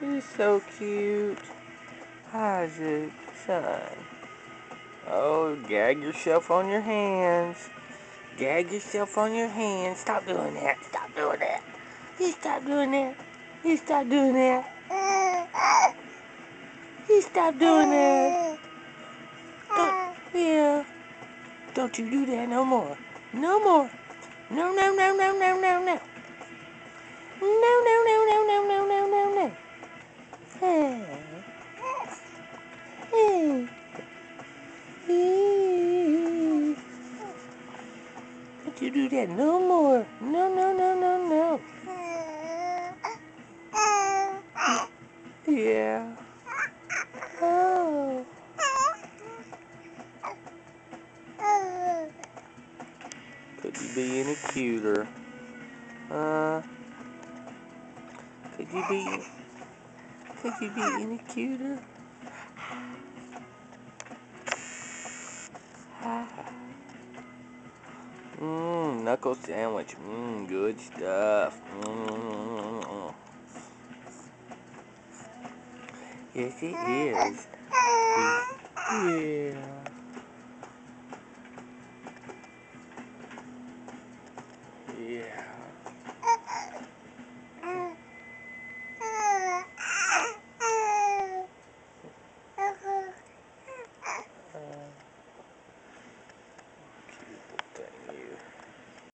He's so cute. Isaac, son. Oh, gag yourself on your hands. Gag yourself on your hands. Stop doing that. Stop doing that. You stop doing that. You stop doing that. You stop doing that. Yeah. Don't you do that no more. No more. No, no, no, no, no, no, no. No, no, no, no, no, no, no, no, no. Hey. Hey. Hey. Don't you do that no more. No, no, no, no, no. Yeah. Oh. Could you be any cuter? Could you be? Could you be any cuter? Knuckle sandwich. Good stuff. Yes, it is. Yeah.